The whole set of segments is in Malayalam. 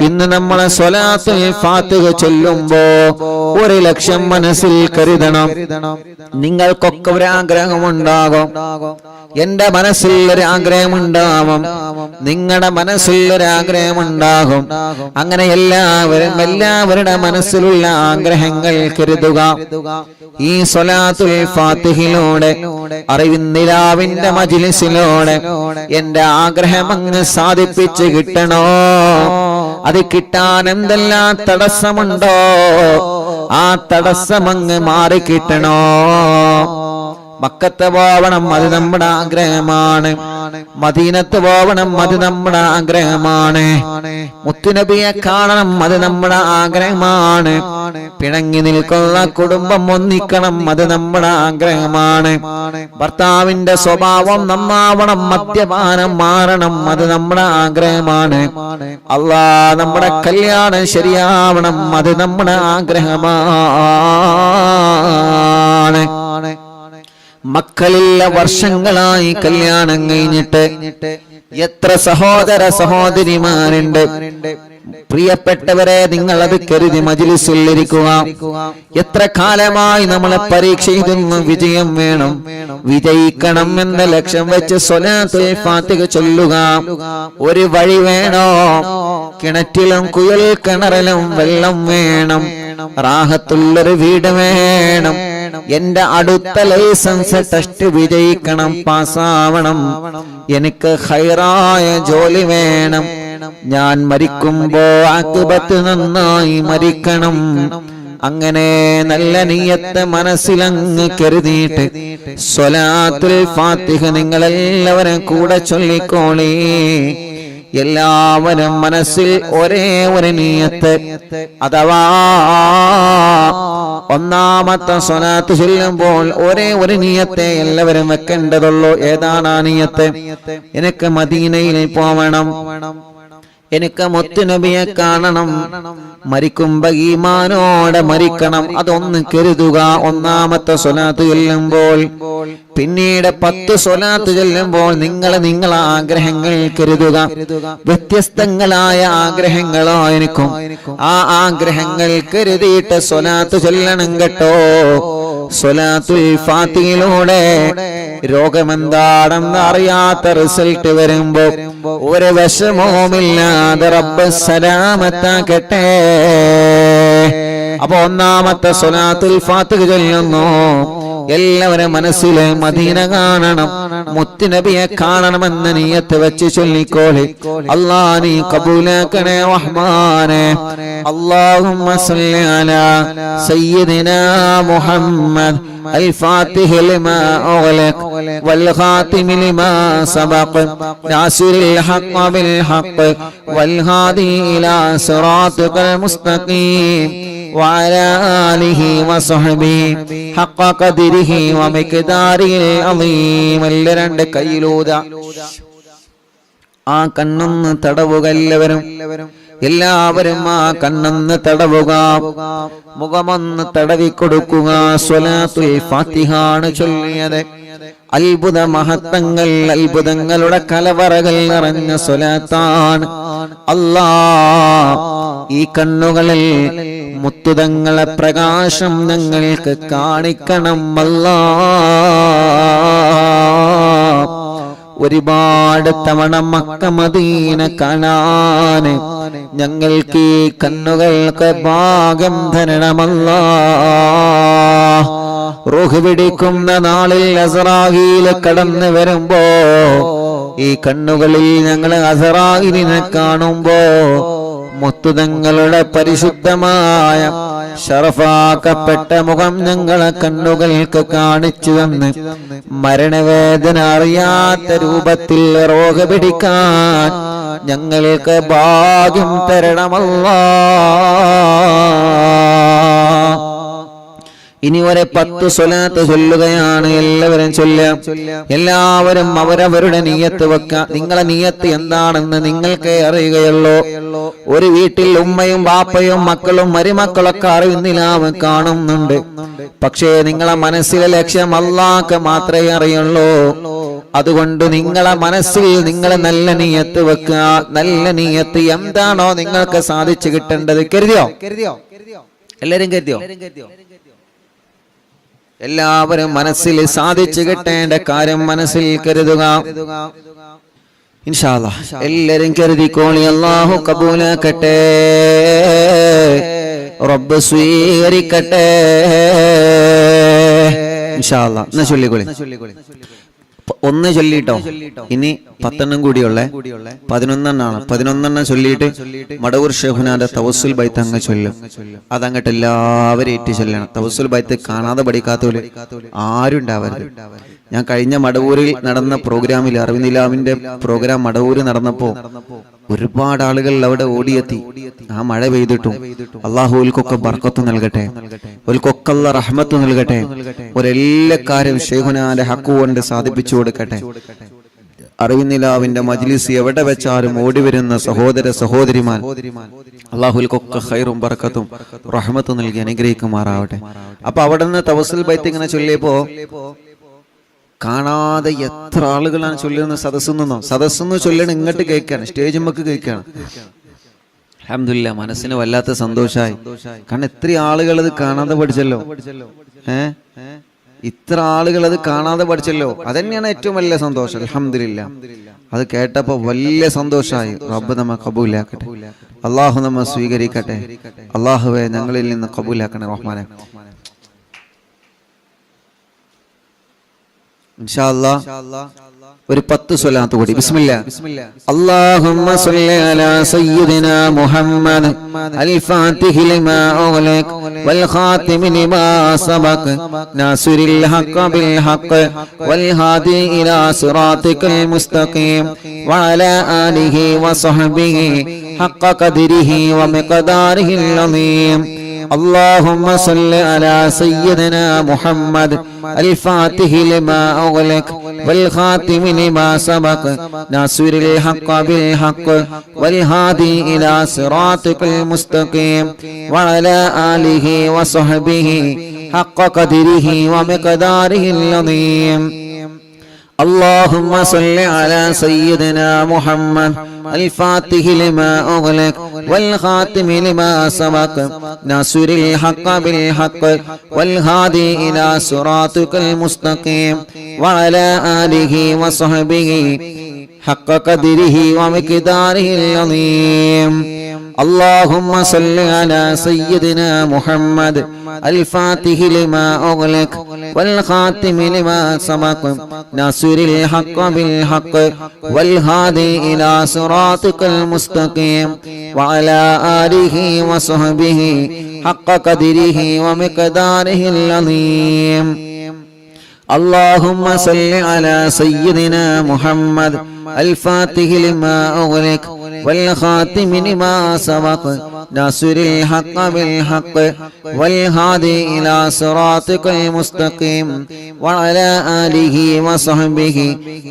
ഇന്ന് നമ്മളെ സ്വലാത്തുൽ ഫാത്തിഹ ചൊല്ലുമ്പോ 1,00,000 മനസ്സിൽ കരുതണം. നിങ്ങൾക്കൊക്കെ ഒരു ആഗ്രഹമുണ്ടാകും, എന്റെ മനസ്സിൽ ഒരു ആഗ്രഹമുണ്ടാകും, നിങ്ങളുടെ മനസ്സിൽ ഒരു ആഗ്രഹമുണ്ടാകും. അങ്ങനെ എല്ലാവരുടെ മനസ്സിലുള്ള ആഗ്രഹങ്ങൾ കരുതുക. ഈ സ്വലാത്തുൽ ഫാത്തിഹിലൂടെ അറിവിന്നിലാവിന്റെ മജ്ലിസിലൂടെ എന്റെ ആഗ്രഹം അങ്ങ് സാധിപ്പിച്ച് കിട്ടണോ? അത് കിട്ടാൻ എന്തെല്ലാം തടസ്സമുണ്ടോ ആ തടസ്സമങ്ങ് മാറിക്കിട്ടണോ? മക്കത്ത് പോവണം, അത് നമ്മുടെ ആഗ്രഹമാണ്. മദീനത്ത് പോവണം, അത് നമ്മുടെ ആഗ്രഹമാണ്. മുത്തുനബിയെ കാണണം, അത് നമ്മുടെ ആഗ്രഹമാണ്. പിണങ്ങി നിൽക്കുന്ന കുടുംബം ഒന്നിക്കണം, അത് നമ്മുടെ ആഗ്രഹമാണ്. ഭർത്താവിന്റെ സ്വഭാവം നന്നാവണം, മദ്യപാനം മാറണം, അത് നമ്മുടെ ആഗ്രഹമാണ്. അല്ലാഹ് നമ്മുടെ കല്യാണം ശരിയാവണം, അത് നമ്മുടെ ആഗ്രഹമാണ്. മക്കളില്ല വർഷങ്ങളായി കല്യാണം കഴിഞ്ഞിട്ട് എത്ര സഹോദര സഹോദരിമാരുണ്ട്. പ്രിയപ്പെട്ടവരെ, നിങ്ങൾ അത് കരുതി മജ്ലിസിൽ ഇരിക്കുക. എത്ര കാലമായി നമ്മളെ പരീക്ഷ എഴുതുന്നു, വിജയം വേണം, വിജയിക്കണം എന്ന ലക്ഷ്യം വെച്ച് സ്വലാത്തുൽ ഫാത്തിഹ ചൊല്ലുക. ഒരു വഴി വേണോ? കിണറ്റിലും കുഴൽ കിണറിലും വെള്ളം വേണം, റാഹത്തുള്ളൊരു വീട് വേണം. എന്റെ അടുത്ത ലൈസൻസ് ടെസ്റ്റ് വിജയിക്കണം, പാസ്സാവണം. എനിക്ക് ഖൈറായ ജോലി വേണം. ഞാൻ മരിക്കുമ്പോ ആഖിബത്ത് നന്നായി മരിക്കണം. അങ്ങനെ നല്ല നിയ്യത്ത് മനസ്സിലങ്ങ് കരുതിയിട്ട് സ്വലാത്തുൽ ഫാത്തിഹ നിങ്ങളെല്ലാവരും കൂടെ ചൊല്ലിക്കോളി. എല്ലാവരും മനസ്സിൽ ഒരേ ഒരു നിയ്യത്ത്, അഥവാ ഒന്നാമത്തെ സ്വലാത്ത് ചൊല്ലുമ്പോൾ ഒരേ ഒരു നിയ്യത്തെ എല്ലാവരും വെക്കേണ്ടതുള്ളൂ. ഏതാണ് ആ നിയ്യത്ത്? എനിക്ക് മദീനയിൽ പോവണം, എനിക്ക് മുത്തുനബിയെ കാണണം, മരിക്കുമ്പോ ഈമാനോടെ മരിക്കണം. അതൊന്ന് കരുതുക ഒന്നാമത്തെ സ്വലാത്ത് ചൊല്ലുമ്പോൾ. പിന്നീട് 10 സ്വലാത്ത് ചൊല്ലുമ്പോൾ നിങ്ങളെ ആഗ്രഹങ്ങൾ കരുതുക. വ്യത്യസ്തങ്ങളായ ആഗ്രഹങ്ങളായിരിക്കും. ആ ആഗ്രഹങ്ങൾ കരുതിയിട്ട് സ്വലാത്ത് ചൊല്ലണം കേട്ടോ. സ്വലാത്തുൽ ഫാത്തിഹയിലൂടെ രോഗമെന്താണെന്ന് അറിയാത്ത റിസൾട്ട് വരുമ്പോ ഒരു വിഷമവുമില്ലാതെ റബ്ബ് സലാമത്താക്കട്ടെ. അപ്പൊ ഒന്നാമത്തെ സ്വലാത്തുൽ ഫാത്തിഹ ചൊല്ലുന്നു. എല്ലാവരും മനസ്സിലെ മദീന കാണണം, മുത്തുനബിയെ കാണണമെന്ന് നിയ്യത്ത് വെച്ച് ചൊല്ലിക്കോളി. അല്ലാഹ് നീ കബൂലാക്കണേ റഹ്മാനെ. അല്ലാഹുമ്മ സ്വല്ലി അലാ സയ്യിദിനാ മുഹമ്മദ് الفاتح لما أغلق والخاتم لما سبق ناصر الحق بالحق والهادي إلى صراطك المستقيم وعلى آله وصحبه حق قدره ومقداره العظيم. രണ്ട് കൈയിലൂത ആ കണ്ണൊന്ന് തടവുക. എല്ലാവരും ആ കണ്ണൊന്ന് തടവുക, മുഖമൊന്ന് തടവിക്കൊടുക്കുക. സ്വലാത്തുൽ ഫാത്തിഹാണ് ചൊല്ലിയത്. അത്ഭുത മഹത്വങ്ങൾ, അത്ഭുതങ്ങളുടെ കലവറകൾ നിറഞ്ഞ സ്വലാത്താണ്. അല്ലാഹ് ഈ കണ്ണുകളിൽ മുത്തുതങ്ങളെ പ്രകാശം ഞങ്ങൾക്ക് കാണിക്കണം. അല്ലാഹ് ഒരുപാട് തവണ മക്ക മദീന കാണാന് ഞങ്ങൾക്ക് ഈ കണ്ണുകൾക്ക് ഭാഗ്യം തരണമല്ലാഹ്. റൂഹ് പിടിക്കുന്ന നാളിൽ അസ്റായീൽ കടന്നു വരുമ്പോ ഈ കണ്ണുകളിൽ ഞങ്ങൾ അസ്റായീലിനെ കാണുമ്പോ മുത്തുതങ്ങളുടെ പരിശുദ്ധമായ ശറഫാക്കപ്പെട്ട മുഖം ഞങ്ങളെ കണ്ണുകൾക്ക് കാണിച്ചു തന്ന് മരണവേദന അറിയാത്ത രൂപത്തിൽ റോഗ പിടിക്കാൻ ഞങ്ങൾക്ക് ഭാഗ്യം തരണമല്ലാഹ്. ഇനി ഒരു 10 സ്വലാത്ത് ചൊല്ലുകയാണ്. എല്ലാവരും ചൊല്ലാം. എല്ലാവരും അവരവരുടെ നിയ്യത്ത് വെക്കുക. നിങ്ങളെ നിയ്യത്ത് എന്താണെന്ന് നിങ്ങൾക്കേ അറിയുകയുള്ളൂ. ഒരു വീട്ടിൽ ഉമ്മയും ബാപ്പയും മക്കളും മരുമക്കളൊക്കെ അറിയുന്നില്ല, കാണുന്നുണ്ട്. പക്ഷേ നിങ്ങളെ മനസ്സിലെ ലക്ഷ്യം അല്ലാഹ്ക്ക് മാത്രമേ അറിയുള്ളൂ. അതുകൊണ്ട് നിങ്ങളെ മനസ്സിൽ നിങ്ങൾ നല്ല നിയ്യത്ത് വെക്കുക. നല്ല നിയ്യത്ത് എന്താണോ നിങ്ങൾക്ക് സാധിച്ചു കിട്ടേണ്ടത് കരുതിയോ? എല്ലാരും കരുതിയോ? എല്ലാവരും മനസ്സിൽ സാധിച്ചു കിട്ടേണ്ട കാര്യം മനസ്സിൽ കരുതുക. ഇൻഷാ അല്ലാഹ് എല്ലാരും കരുതിക്കോളി. അല്ലാഹു കബൂലാക്കട്ടെ, റബ്ബ് സ്വീകരിക്കട്ടെ. ഇൻഷാ അല്ലാഹ് എന്നാ ചൊല്ലിക്കോളി. ഒന്ന് ചൊല്ലിട്ടോ, ഇനി 10 കൂടിയുള്ള 11 11 ചൊല്ലിയിട്ട് മടവൂർ ഷെഹുനാന്റെ തവസ്സുൽ ബൈത്ത് അങ്ങ് ചൊല്ലും. അതങ്ങട്ട് എല്ലാവരും ഏറ്റി ചൊല്ലണം. തവസ്സുൽ ബൈത്ത് കാണാതെ പഠിക്കാത്തവര് ആരും ഉണ്ടാവരുത്. ഞാൻ കഴിഞ്ഞ മടവൂരിൽ നടന്ന പ്രോഗ്രാമിൽ അറിവിനിലാവിന്റെ പ്രോഗ്രാം മടവൂര് നടന്നപ്പോ ഒരുപാട് ആളുകൾ അവിടെ ഓടിയെത്തി. ആ മഴ പെയ്തിട്ടും അള്ളാഹുൽക്കൊക്കെ ബർക്കത്ത് നൽകട്ടെ, ഓൽക്കൊക്കെ അല്ലാഹ് റഹ്മത്ത് നൽകട്ടെ. ഒരെല്ലാ കാര്യം ഷെയ്ഖുനാന്റെ ഹക്ക് കൊണ്ട് സാധിപ്പിച്ചു കൊടുക്കട്ടെ. അറിവിനിലാവിന്റെ മജ്ലിസ് എവിടെ വെച്ചാലും ഓടി വരുന്ന സഹോദര സഹോദരിമാർ അള്ളാഹുൽക്കൊക്കെ ഖൈറും ബർക്കത്തും റഹ്മത്തും നൽകി അനുഗ്രഹിക്കുമാറാവട്ടെ. അപ്പൊ അവിടെ നിന്ന് തവസ്സുൽ ബൈത്ത് ഇങ്ങനെ ചൊല്ലിയപ്പോ കാണാതെ എത്ര ആളുകളാണ് ചൊല്ലുന്ന സദസ്സെന്ന് ചൊല്ലണം. ഇങ്ങോട്ട് കേൾക്കാണ്, സ്റ്റേജ് നമുക്ക് കേൾക്കാണ്. അൽഹംദുലില്ലാ, മനസ്സിന് വല്ലാത്ത സന്തോഷമായി. കാരണം ഇത്ര ആളുകൾ അത് കാണാതെ പഠിച്ചല്ലോ. ഇത്ര ആളുകൾ അത് കാണാതെ പഠിച്ചല്ലോ. അതന്നെയാണ് ഏറ്റവും വലിയ സന്തോഷം. അൽഹംദുലില്ലാ, അത് കേട്ടപ്പോ വലിയ സന്തോഷമായി. റബ്ബ് നമ്മെ കബൂലാക്കട്ടെ, അള്ളാഹു നമ്മെ സ്വീകരിക്കട്ടെ. അള്ളാഹുവെ ഞങ്ങളിൽ നിന്ന് കബൂലാക്കണേ റഹ്മാനെ. ഇൻഷാ അല്ലാഹ് ഒരു 10 സ്വലാത്ത് കൂടി. ബിസ്മില്ലാ. അല്ലാഹുമ്മ സ്വല്ലി അലാ സയ്യിദിനാ മുഹമ്മദ് അൽ ഫാത്തിഹി ലിമാ ഉഗ്ലിഖ് വൽ ഖാതിമി ലിമാ സബഖ് നാസിറിൽ ഹഖ് ബിൽ ഹഖ് വൽ ഹാദി ഇലാ സിറാത്തിക്കൽ മുസ്തഖീം വഅലാ ആലിഹി വസഹ്ബിഹി ഹഖ് ഖദ്രിഹി വമിഖ്ദാരിഹിൽ അളീം. اللهم صل على سيدنا محمد الفاتح لما أغلق والخاتم لما سبق ناصر الحق بالحق والهادي إلى صراطك المستقيم وعلى آله وصحبه حق قدره ومقداره العظيم. اللهم صل على سيدنا محمد الفاتح لما أغلق والخاتم لما سبق ناصر الحق بالحق والهادي إلى صراطك المستقيم وعلى آله وصحبه حق قدره ومقداره العظيم. اللهم صل على سيدنا محمد الفاتح لما أغلق والخاتم لما سبق ناصر الحق بالحق والهادي إلى صراطك المستقيم وعلى آله وصحبه حق قدره ومقداره العظيم. اللهم صل على سيدنا محمد الفاتح لما أغلق والخاتم لما سبق ناصر الحق بالحق والهادي إلى صراطك المستقيم وعلى آله وصحبه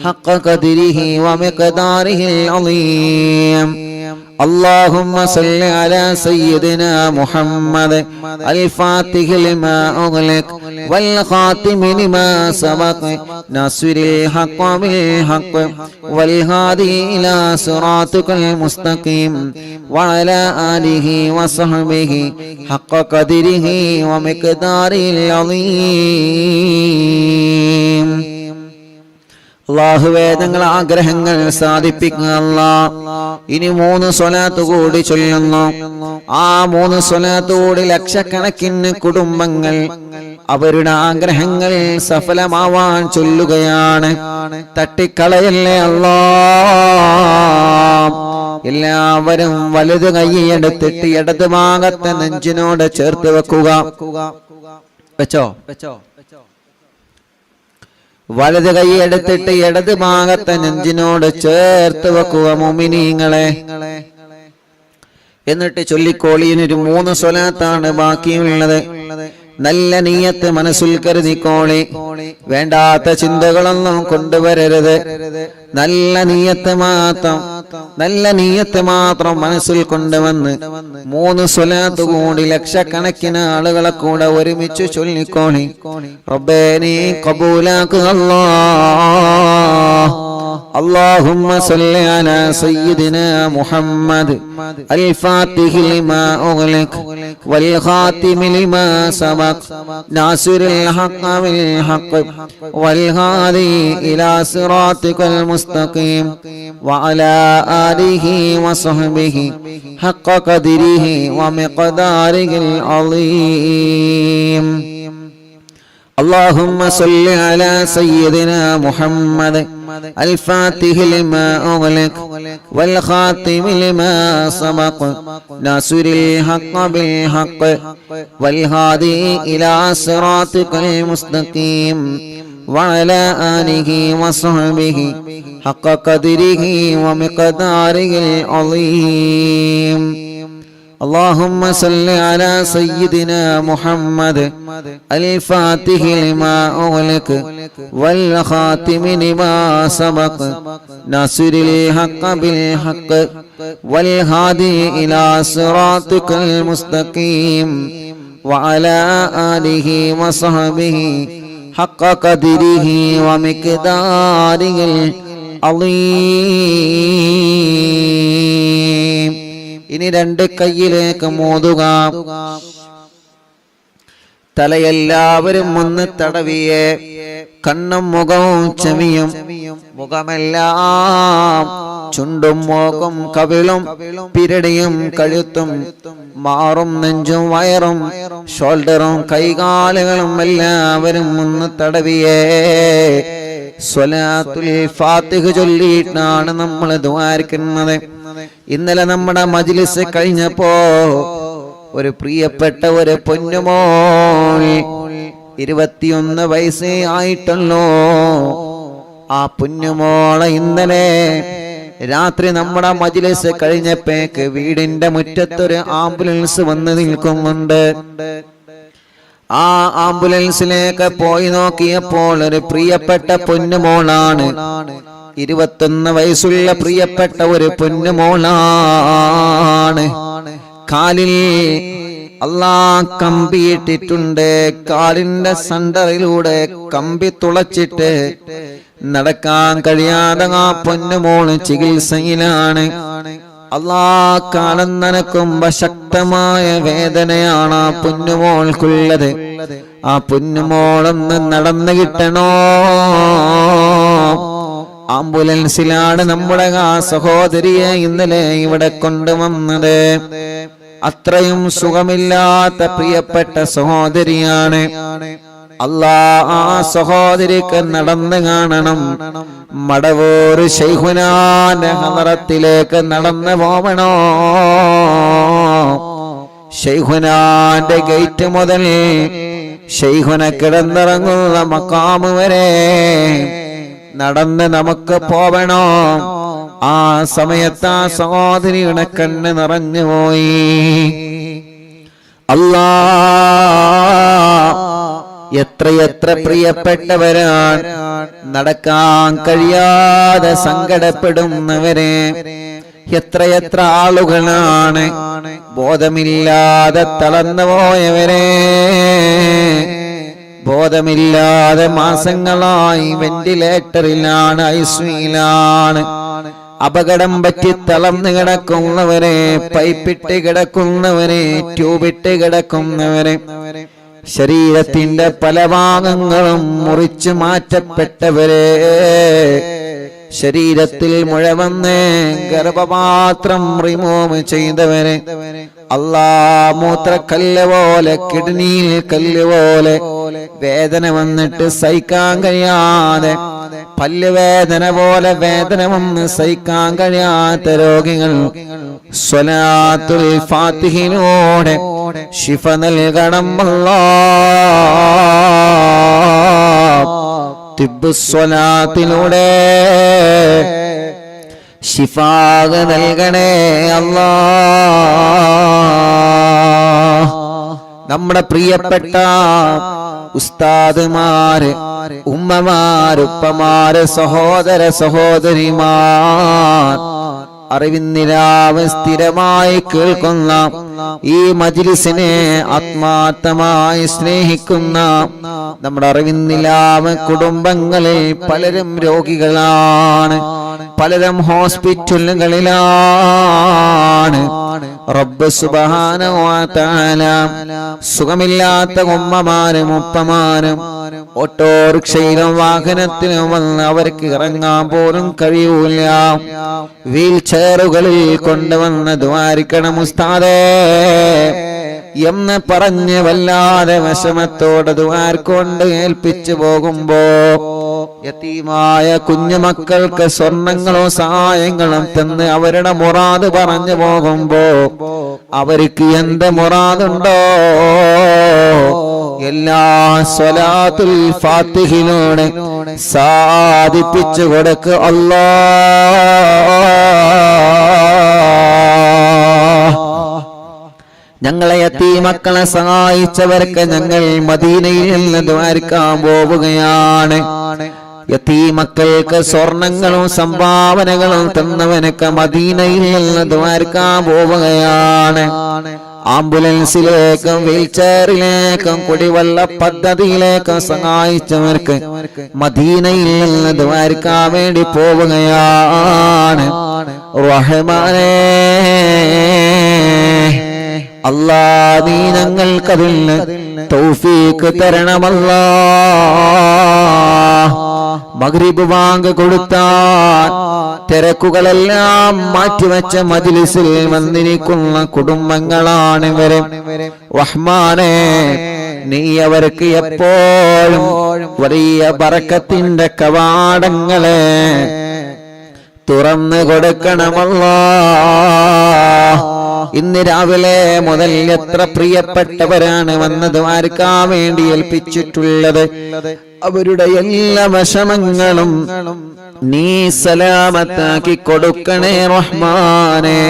حق قدره ومقداره العظيم. اللهم صل على سيدنا محمد الفاتح لما أغلق والخاتم لما سبق ناصر الحق بالحق والهادي إلى صراطك المستقيم وعلى آله وصحبه حق قدره ومقداره العظيم. അല്ലാഹുവേ ഞങ്ങളുടെ ആഗ്രഹങ്ങൾ സാധിപ്പിക്കുക അല്ലാഹ്. ഇനി 3 സ്വലാത്ത് കൂടി ചൊല്ലുന്നു. ആ 3 സ്വലാത്ത് കൂടി ലക്ഷക്കണക്കിന് കുടുംബങ്ങൾ അവരുടെ ആഗ്രഹങ്ങൾ സഫലമാവാൻ ചൊല്ലുകയാണ്. തട്ടിക്കളയല്ലേ അല്ലാഹ്. എല്ലാവരും വലത് കൈയെടുത്തിട്ട് ഇടത് ഭാഗത്തെ നെഞ്ചിനോട് ചേർത്ത് വെക്കുക. വെച്ചോ? വലത് കൈ എടുത്തിട്ട് ഇടത് ഭാഗത്തെ നെഞ്ചിനോട് ചേർത്ത് വെക്കുക മുഅ്മിനീങ്ങളെ. എന്നിട്ട് ചൊല്ലിക്കോളിയിനൊരു 3 സ്വലാത്താണ് ബാക്കിയുള്ളത്. നല്ല നീയത്ത് മനസ്സിൽ കരുതിക്കോളി. വേണ്ടാത്ത ചിന്തകളൊന്നും കൊണ്ടുവരരുത്. നല്ല നീയത്ത് മാത്രം മനസ്സിൽ കൊണ്ടുവന്ന് 3 സ്വലാത്ത് കൂടി ലക്ഷക്കണക്കിന് ആളുകളെ കൂടെ ഒരുമിച്ച് ചൊല്ലിക്കോളി. റബ്ബേ നീ കബൂലാക്കുക അല്ലാഹ്. اللهم صل على سيدنا محمد الفاتح لما أغلق والخاتم لما سبق ناصر الحق بالحق والهادي إلى صراطك المستقيم وعلى آله وصحبه حق قدره ومقداره العظيم. اللهم صل على سيدنا محمد الفاتح لما أغلق والخاتم لما سبق ناصر الحق بالحق والهادي إلى صراطك المستقيم وعلى آله وصحبه حق قدره ومقداره العظيم. اللهم صل على سيدنا محمد الفاتح لما أغلق والخاتم لما سبق ناصر الحق بالحق والهادي إلى صراطك المستقيم وعلى آله وصحبه حق قدره ومقداره العظيم. ഇനി 2 കൈയിലേക്ക് മോതുക. തലയെല്ലാവരും ഒന്ന് തടവിയേ. കണ്ണും മുഖവും ചെവിയും മുഖമെല്ലാം ചുണ്ടും മൂക്കും കവിളും പിരടിയും കഴുത്തും മാറും നെഞ്ചും വയറും ഷോൾഡറും കൈകാലുകളും എല്ലാവരും ഒന്ന് തടവിയേ. സ്വലാത്തുൽ ഫാത്തിഹ ചൊല്ലിയിട്ടാണ് നമ്മൾ ദുആർക്കുന്നത്. ഇന്നലെ നമ്മുടെ മജ്ലിസ് കഴിഞ്ഞപ്പോ ഒരു പ്രിയപ്പെട്ട ഒരു പൊന്നുമോൾ 21 വയസ്സേ ആയിട്ടുള്ളൂ. ആ പൊന്നുമോളെ ഇന്നലെ രാത്രി നമ്മുടെ മജ്ലിസ് കഴിഞ്ഞപ്പോഴേക്ക് വീടിന്റെ മുറ്റത്തൊരു ആംബുലൻസ് വന്ന് നിൽക്കുന്നുണ്ട്. ആ ആംബുലൻസിലേക്ക് പോയി നോക്കിയപ്പോൾ ഒരു പ്രിയപ്പെട്ട പൊന്നുമോളാണ്. 21 വയസ്സുള്ള പ്രിയപ്പെട്ട ഒരു പൊന്നുമോളാണ്. കാലിൽ അല്ലാഹ് കമ്പിയിട്ടിട്ടുണ്ട്. കാലിന്റെ സെന്ററിലൂടെ കമ്പി തുളച്ചിട്ട് നടക്കാൻ കഴിയാതെ ആ പൊന്നുമോള് ചികിത്സയിലാണ്. അല്ലാഹ് കാലം നനക്കുമ്പോ ശക്തമായ വേദനയാണ് ആ പൊന്നുമോൾക്കുള്ളത്. ആ പൊന്നുമോളൊന്ന് നടന്നു കിട്ടണോ. ആംബുലൻസിലാണ് നമ്മുടെ ആ സഹോദരിയെ ഇന്നലെ ഇവിടെ കൊണ്ടുവന്നത്. അത്രയും സുഖമില്ലാത്ത പ്രിയപ്പെട്ട സഹോദരിയാണ്. അല്ലാഹ് ആ സഹോദരിക്ക് നടന്നു കാണണം. മടവൂർ ശൈഖുനാന്റെ ഹളറത്തിലേക്ക് നടന്നു പോവണോ. ശൈഖുനാന്റെ ഗേറ്റ് മുതൽ ശൈഖുന കിടന്നിറങ്ങുന്ന മഖാമ് വരെ നടന്ന് നമുക്ക് പോവണോ. ആ സമയത്ത് ആ സഹോദരിയുടെ കണ്ണ് നിറഞ്ഞു പോയി. അല്ലാഹ് എത്രയെത്ര പ്രിയപ്പെട്ടവരാണ് നടക്കാൻ കഴിയാതെ സങ്കടപ്പെടുന്നവരെ. എത്രയെത്ര ആളുകളാണ് ബോധമില്ലാതെ തളർന്നു പോയവരെ. ബോധമില്ലാതെ മാസങ്ങളായി വെന്റിലേറ്ററിലാണ്, ഐസിയുലാണ്. അപകടം പറ്റി തളർന്നു കിടക്കുന്നവരെ, പൈപ്പിട്ട് കിടക്കുന്നവരെ, ട്യൂബിട്ട് കിടക്കുന്നവരെ, ശരീരത്തിന്റെ പല ഭാഗങ്ങളും മുറിച്ചു മാറ്റപ്പെട്ടവരെ, ശരീരത്തിൽ മുഴവന്ന് ഗർഭപാത്രം റിമൂവ് ചെയ്തവരെ, അല്ലാഹ് മൂത്രക്കല്ല് പോലെ, കിഡ്നിയിൽ കല്ല് പോലെ വേദന വന്നിട്ട് സഹിക്കാൻ കഴിയാതെ, പല്ലുവേദന പോലെ വേദന വന്ന് സഹിക്കാൻ കഴിയാത്ത രോഗികൾ സ്വലാത്തുൽ ഫാത്തിഹിലൂടെ ശിഫ നൽകണം അല്ലാഹ്. തിബ്ബുസ്വലാത്തിലൂടെ ശിഫാ നൽകണേ അല്ലാഹ്. നമ്മുടെ പ്രിയപ്പെട്ട ഉസ്താദുമാര്, ഉമ്മമാര്, ഉപ്പമാര്, സഹോദര സഹോദരിമാർ, അറിവിന്നിലാവ് സ്ഥിരമായി കേൾക്കുന്ന ഈ മജ്ലിസിനെ ആത്മാർത്ഥമായി സ്നേഹിക്കുന്ന നമ്മുടെ അറിവിന്നിലാവ് കുടുംബങ്ങളിൽ പലരും രോഗികളാണ്, പലരും ഹോസ്പിറ്റലുകളിലാണ്. റബ്ബ് സുബ്ഹാനഹു വ തആല സുഖമില്ലാത്ത ഉമ്മമാരും ഉപ്പമാരും ഓട്ടോറിക്ഷയിലും വാഹനത്തിലും വന്ന് അവർക്ക് ഇറങ്ങാൻ പോലും കഴിയൂല, വീൽ ചെയറുകളിൽ കൊണ്ടുവന്ന് ദ്വാരിക്കണം ഉസ്താദേ എന്ന് പറഞ്ഞ് വല്ലാതെ വിഷമത്തോടെ ദ്വാർക്കൊണ്ട് ഏൽപ്പിച്ചു പോകുമ്പോ യതീമായ കുഞ്ഞുമക്കൾക്ക് സ്വർണങ്ങളും സഹായങ്ങളും തന്ന് അവരുടെ മുറാദ് പറഞ്ഞു പോകുമ്പോ അവർക്ക് എന്ത് മുറാദുണ്ടോ എല്ലാ സ്വലാത്തുൽ ഫാത്തിഹിലൂടെ സാധിപ്പിച്ചു കൊടുക്ക് അല്ലാഹ്. ഞങ്ങളെ യതീമക്കളെ സഹായിച്ചവർക്ക് ഞങ്ങൾ മദീനയിൽ നിന്ന് ദ്വാരക്കാൻ പോവുകയാണ്. യതീമക്കൾക്ക് സ്വർണങ്ങളും സംഭാവനകളും തന്നവനൊക്കെ മദീനയിൽ നിന്ന് ദ്വാരക്കാൻ പോവുകയാണ്. ആംബുലൻസിലേക്കും വീൽചെയറിലേക്കും കുടിവെള്ള പദ്ധതിയിലേക്കും സഹായിച്ചവർക്ക് മദീനയിൽ നിന്ന് ദ്വാരക്കാൻ വേണ്ടി പോവുകയാണ്. റഹ്മാനേ അല്ലാ, നീ ഞങ്ങൾക്കതിന് തൗഫീഖ് തരണമല്ലാ. മഗ്രിബ് ബാങ്ക് കൊടുത്താൽ തിരക്കുകളെല്ലാം മാറ്റിവെച്ച മജ്ലിസിൽ വന്നിരിക്കുന്ന കുടുംബങ്ങളാണ് ഇവര്. റഹ്മാനേ, നീ അവർക്ക് എപ്പോഴും വലിയ ബറക്കത്തിന്റെ കവാടങ്ങളെ തുറന്നു കൊടുക്കണമല്ലാ. ഇന്ന് രാവിലെ മുതൽ എത്ര പ്രിയപ്പെട്ടവരാണ് വന്ന് ദ്വാരക്കാൻ വേണ്ടി ഏൽപ്പിച്ചിട്ടുള്ളത്. അവരുടെ എല്ലാ വിഷമങ്ങളും നീ സലാമത്താക്കി കൊടുക്കണേ റഹ്മാനേ.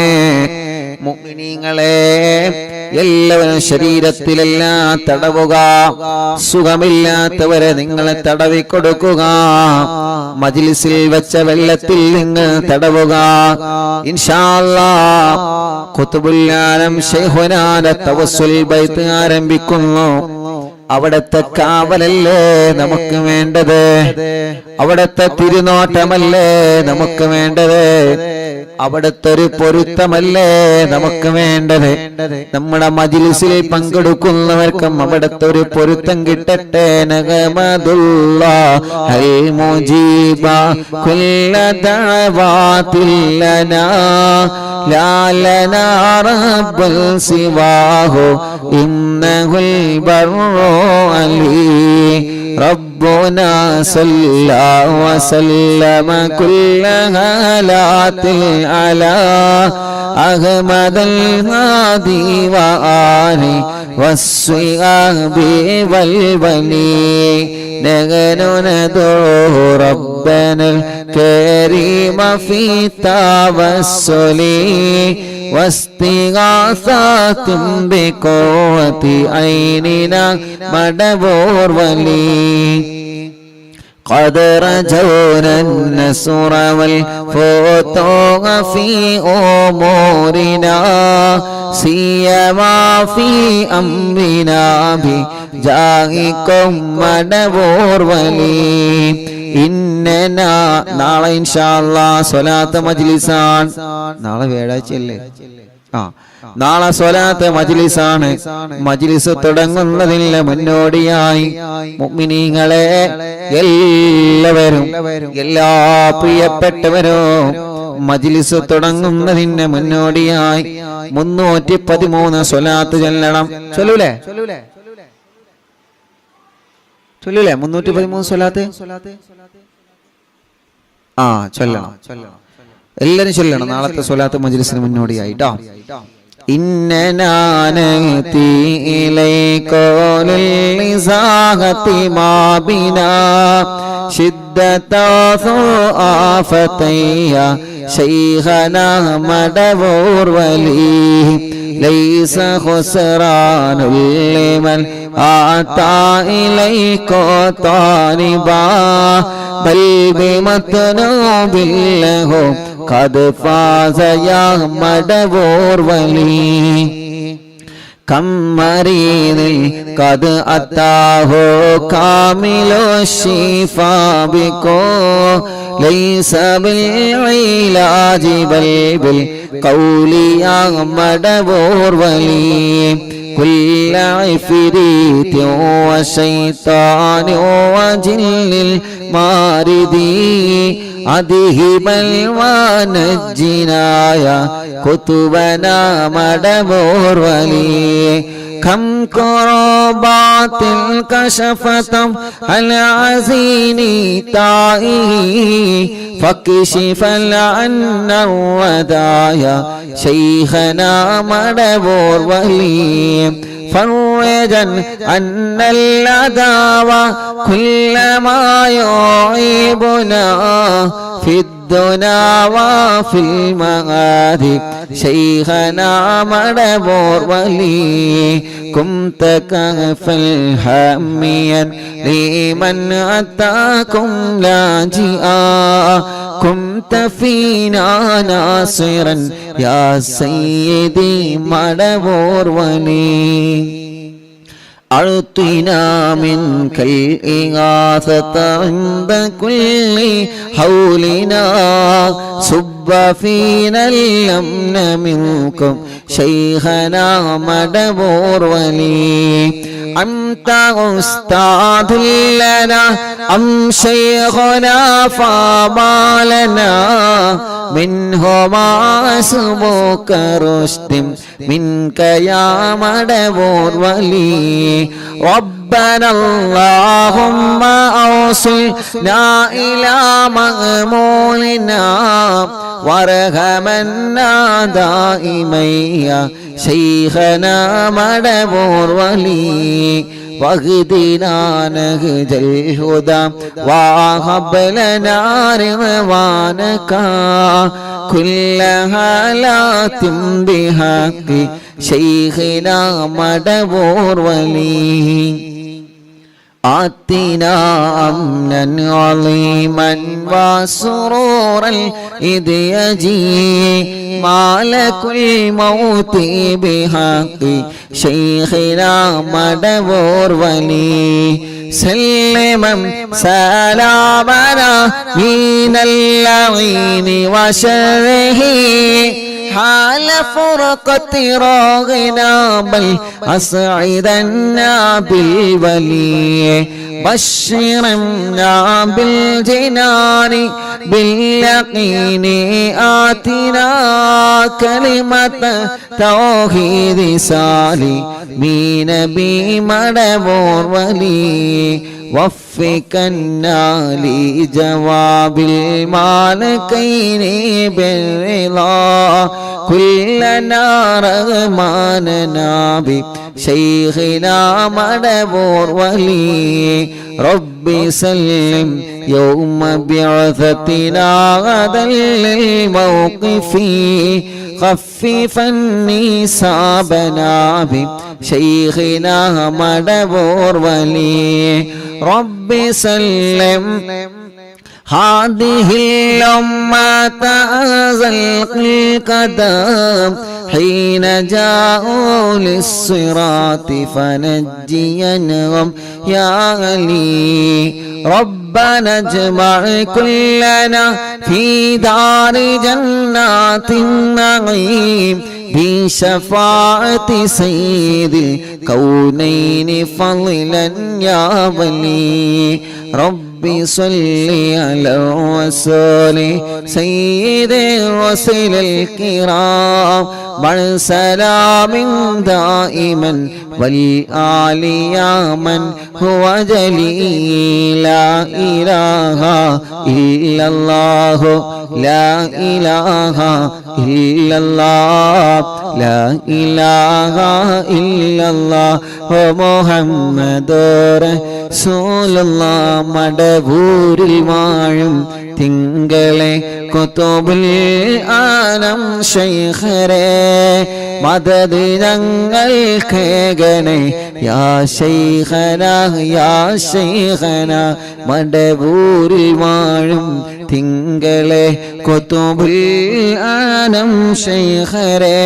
മുഅ്മിനീങ്ങളെ എല്ലാവരും ശരീരത്തിലെല്ലാം തടവുക, സുഖമില്ലാത്തവരെ നിങ്ങൾ തടവി കൊടുക്കുക, മജ്ലിസിൽ വെച്ച വെള്ളത്തിൽ നിങ്ങൾ തടവുക. ഇൻഷാ അല്ലാഹ് ഖുത്ബുൽ ആലം ശൈഖുനാന്റെ തവസ്സുൽ ബൈത്ത് ആരംഭിക്കുന്നു. അവിടത്തെ കാവലല്ലേ നമുക്ക് വേണ്ടത്, അവിടത്തെ തിരുനോട്ടമല്ലേ നമുക്ക് വേണ്ടത്, അവിടത്തെ ഒരു പൊരുത്തമല്ലേ നമുക്ക് വേണ്ടത്. നമ്മുടെ മജ്ലിസിൽ പങ്കെടുക്കുന്നവർക്കും അവിടത്തെ ഒരു പൊരുത്തം കിട്ടട്ടെ. നഗമദുല്ലാഹി മുജീബ കുല്ല ദഅവാതിൽ ലനാ ലാ ലനാ റബ്ബൽ സിവാഹു ഇന്നഹുൽ ബർറു അലി ربنا صلى وسلم كل هالات على أحمد الهادي وآله والصحاب والولي. نحن ندعو ربنا الكريم في التوسل واستغاثة بقوة عيننا مدبور ولي. قد رجونا النصر والفتوح في أمورنا سيما في أمرنا بجاهكم مدبور ولي. ഇന്നനാ നാളെ ഇൻഷാ അല്ലാഹ് സ്വലാത്ത് മജ്ലിസാണ്. നാളെ വ്യാഴാഴ്ചയല്ലേ? നാളെ സ്വലാത്ത് മജ്ലിസാണ്. മജ്ലിസ് തുടങ്ങുന്നതിന് മുന്നോടിയായി മുഅ്മിനീങ്ങളെ എല്ലാവരും, എല്ലാ പ്രിയപ്പെട്ടവരും മജ്ലിസ് തുടങ്ങുന്നതിന് മുന്നോടിയായി 313 സ്വലാത്ത് ചൊല്ലണം. ചൊല്ലൂലേ? 313 സ്വലാത്ത് ചൊല്ലണം. എല്ലാരും ചൊല്ലണം നാളത്തെ സ്വലാത്ത് മജ്ലിസിന് മുന്നോടിയായിട്ടോ. إننا نأتي إليك للإزاحة ما بنا شدة ضعفتي شيخنا مدبور ولي ليس خسران لمن أتى إليك طالبا بل بمطلوب له قد فاز يا مدبور ولي كم مريض قد أتاه كامل الشفاء بكو ليس بالعلاج بل بالقول يا مدبور ولي كل عفريت وشيطان وجن الماردي أذهبا ونجنا يا كتبنا مدبور ولي كم كربات كشفت العزين طائه فكشف عنا الودايا شيخنا مدبور ولي فرجا عن العداوة كل ما يعيبنا في الدنا وفي المعاد شيخنا مدبور ولي كنت كفا حاميا لمن أتاكم لاجئا كنت فينا ناصرا يا سيدي مدبور ولي أعطنا منك الإغاثة عند كل حولنا صب فينا الأمن منكم شيخنا مدبور ولي أنت أستاذ لنا أم شيخنا فما لنا منهما أسبوك رشد منك يا مدبور ولي ربنا اللهم أوصلنا إلى مأمولنا وارحمنا دائما يا شيخنا مدبور ولي واهدنا نهج الهدى وهب لنا رضوانك كل حالات بحق شيخنا مدبور ولي آتنا أمنا عظيما وسرورا إذ يجي مالك الموت بحق شيخنا مدبور ولي سلما سلامنا من اللعين وشره حال فرقة راغنا بل أسعدنا بالولي بشرنا بالجنان باليقين آتنا كلمة توحيد سالمين بمدبور ولي وفقنا لجواب المالكين بالرضا كلنا رغماننا بشيخنا مدبور ولي ربي سلم يوم بعثتنا غدا للموقف خففا نسابنا بشيخنا مدبور ولي ربي سلم هذه الأمة أزلق القدم حين جاءوا للصراط فنجينهم يا علي ربنا اجمع كلنا في دار جنات النعيم بشفاعة سيد الكونين فضلا يا ولي ربي صل على الرسول سيد الرسل الكرام مع سلام دائما والآل يا من هو جليل لا إله إلا الله لا إله إلا الله لا إله إلا الله محمد رسول الله മടവൂരിൽ വാഴും തിങ്കളെ കുതുബുൽ ആലം ശൈഖരേ മദദ് ഞങ്ങൾക്കേകണേ യാ ശൈഖന യാ ശൈഖന മടവൂരിൽ വാഴും തിങ്കളെ കുതുബുൽ ആലം ശൈഖരേ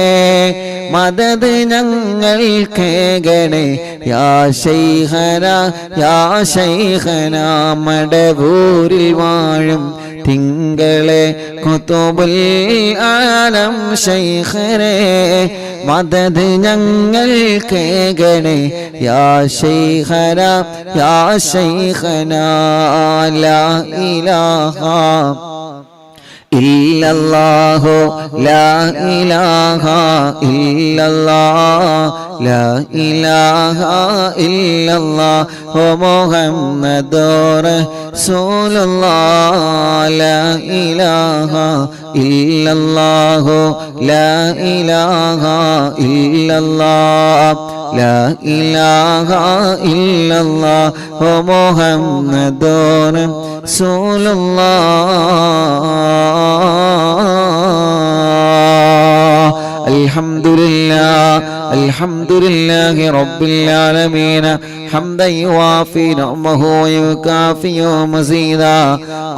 മദദ് ഞങ്ങൾക്കേകണേ യാ ശൈഖന യാ ശൈഖന മടവൂരിൽ വാഴും തിങ്കളെ കുതുബുൽ ആലം ശൈഖരേ മദദ് ഞങ്ങൾക്കേകണേ യാ ശൈഖന യാ ശൈഖന ലാ ഇലാഹ ഇല്ലല്ലാഹു ലാ ഇലാഹ ഇല്ലല്ലാഹ് ലാ ഇലാഹ ഇല്ലല്ലാഹു മുഹമ്മദുർ റസൂലുള്ളാഹ് ലാ ഇലാഹ ഇല്ലല്ലാഹു ലാ ഇലാഹ ഇല്ലല്ലാഹ് ലാ ഇലാഹ ഇല്ലല്ലാഹു മുഹമ്മദുർ റസൂലുള്ളാഹ് അൽഹംദുലില്ലാഹി റബ്ബിൽ ആലമീൻ ഹംദൻ യുവാഫി നിഅമഹു വയുകാഫി മസീദാ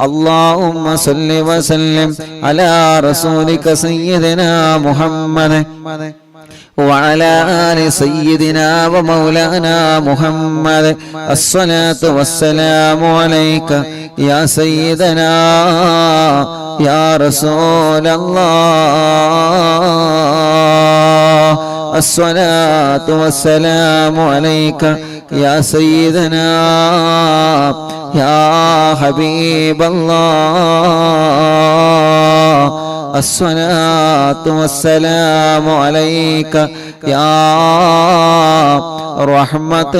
അല്ലാഹുമ്മ സ്വല്ലി വസല്ലിം അലാ റസൂലിക സയ്യിദിനാ മുഹമ്മദ് وعلى آل سيدنا ومولانا محمد الصلاة والسلام عليك يا سيدنا يا رسول الله الصلاة والسلام عليك يا سيدنا يا حبيب الله الصلاة والسلام عليك يا رحمة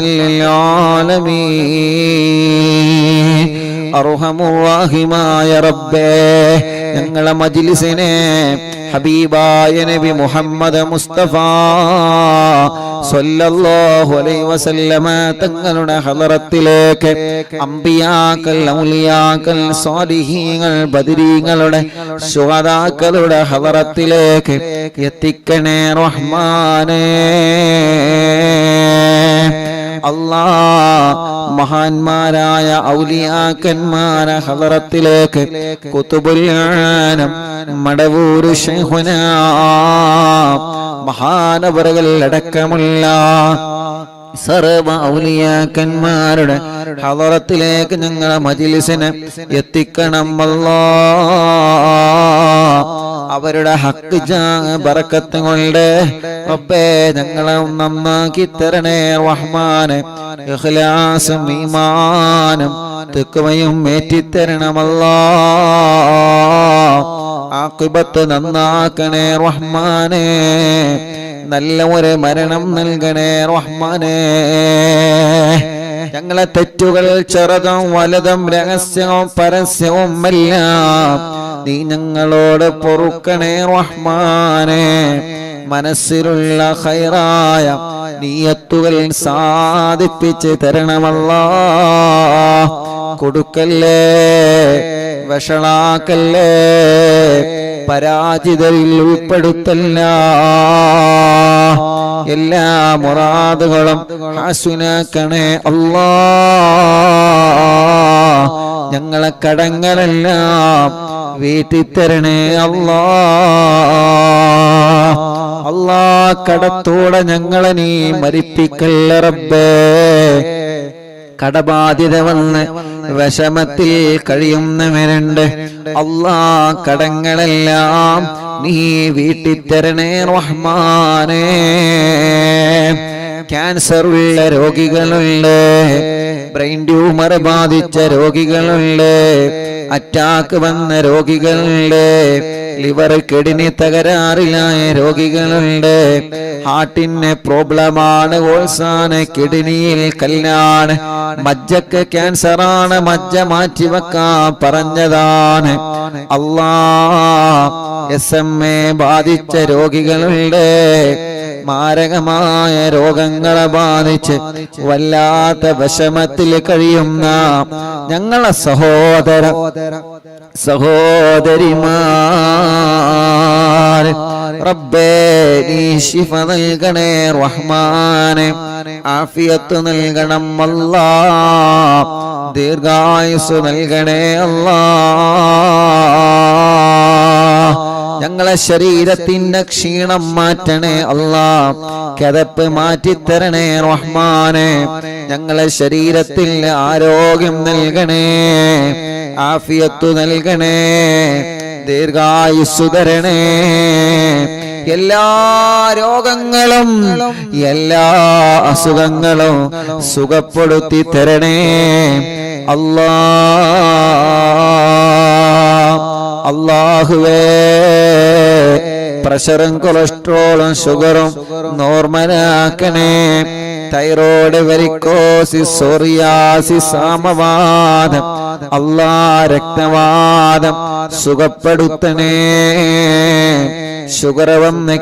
للعالمين അർഹമുറാഹിമായ റബ്ബേ ഞങ്ങളെ മജ്ലിസിനെ ഹബീബായ നബി മുഹമ്മദ് മുസ്തഫ സ്വല്ലല്ലാഹു അലൈഹി വസല്ലമ തങ്ങളുടെ ഹളറത്തിലേക്ക് അംബിയാക്കൾ ഔലിയാക്കൾ സ്വാലിഹീങ്ങൾ ബദരീങ്ങളുടെ ശുഹദാക്കളുടെ ഹളറത്തിലേക്ക് എത്തിക്കണേ റഹ്മാനേ അല്ലാഹ് മഹാന്മാരായ ഔലിയാക്കന്മാരെ ഹളറത്തിലേക്ക് കുതുബുൽ ആലം മടവൂർ ശൈഖുനാ മഹാനവറുകൾ അടക്കമുള്ള സർവ ഔലിയാക്കന്മാരുടെ ഹളറത്തിലേക്ക് ഞങ്ങളെ മജ്ലിസിനെ എത്തിക്കണം അല്ലാഹ് അവരുടെ ഹക്ക് ബറക്കത്ത് കൊണ്ട് റബ്ബേ ഞങ്ങളെ നന്നാക്കി തരണേ റഹ്മാനെ ഇഖ്ലാസും ഈമാനും തഖ്വയും ഏറ്റിത്തരണം അല്ലാഹ് ആഖിബത്ത് നന്നാക്കണേ റഹ്മാനെ നല്ല ഒരു മരണം നൽകണേ റഹ്മാനെ ഞങ്ങളെ തെറ്റുകൾ ചെറുതും വലുതും രഹസ്യവും പരസ്യവും എല്ലാം നീ ഞങ്ങളോട് പൊറുക്കണേ റഹ്മാനെ മനസ്സിലുള്ള ഖൈറായ നിയത്തുകൾ സാധിപ്പിച്ച് തരണമല്ലാഹ് കൊടുക്കല്ലേ വഷളാക്കല്ലേ പരാജിതരിൽ ഉൾപ്പെടുത്തല്ല എല്ലാ മുറാദുകളും ഹാസുനാക്കണേ അല്ലാഹ് ഞങ്ങളെ കടങ്ങളെല്ലാം വീട്ടിത്തരണേ അല്ലാഹ് അല്ലാഹ് കടത്തോടെ ഞങ്ങളെ നീ മരിപ്പിക്കല്ല റബ്ബേ കടബാധ്യത വന്ന് വിഷമത്തിൽ കഴിയുന്നവരുണ്ട് അല്ലാഹ് കടങ്ങളെല്ലാം നീ വീട്ടിത്തരണേ റഹ്മാനേ ക്യാൻസർ ഉള്ള രോഗികളുണ്ട്, ബ്രെയിൻ ട്യൂമർ ബാധിച്ച രോഗികളുണ്ട്, അറ്റാക്ക് വന്ന രോഗികളുണ്ട്, ലിവർ കിഡ്നി തകരാറിലായ രോഗികളുണ്ട്, ഹാർട്ടിന് പ്രോബ്ലമാണ്, ഓൾസാണ്, കിഡ്നിയിൽ കല്ലാണ്, മജ്ജക്ക് ക്യാൻസറാണ്, മജ്ജ മാറ്റിവെക്കാൻ പറഞ്ഞതാണ്. SMA ബാധിച്ച രോഗികളുണ്ട്, മാരകമായ രോഗങ്ങളെ ബാധിച്ച് വല്ലാത്ത വിഷമത്തിൽ കഴിയുന്ന ഞങ്ങളെ സഹോദരിമാർ, റബ്ബേ നീ ശിഫ നൽകണേ റഹ്മാനെ, ആഫിയത്ത് നൽകണം അല്ലാ, ദീർഘായുസ് നൽകണേ അല്ലാ. ഞങ്ങളെ ശരീരത്തിന്റെ ക്ഷീണം മാറ്റണേ അല്ലാ, കിതപ്പ് മാറ്റിത്തരണേ റഹ്മാനെ, ഞങ്ങളെ ശരീരത്തിൽ ആരോഗ്യം നൽകണേ, ആഫിയത്ത് നൽകണേ, ദീർഘായുസ്സു തരണേ, എല്ലാ രോഗങ്ങളും എല്ലാ അസുഖങ്ങളും സുഖപ്പെടുത്തി തരണേ അല്ലാ. അല്ലാഹുവേ, പ്രഷറും കൊളസ്ട്രോളും ഷുഗറും നോർമലാക്കണേ, തൈറോയ്ഡ്, വെരിക്കോസിസ്, സോറിയാസിസ്, ആമവാദം, രക്തവാദം സുഖപ്പെടുത്തണേ. ഷുഗർ വന്ന്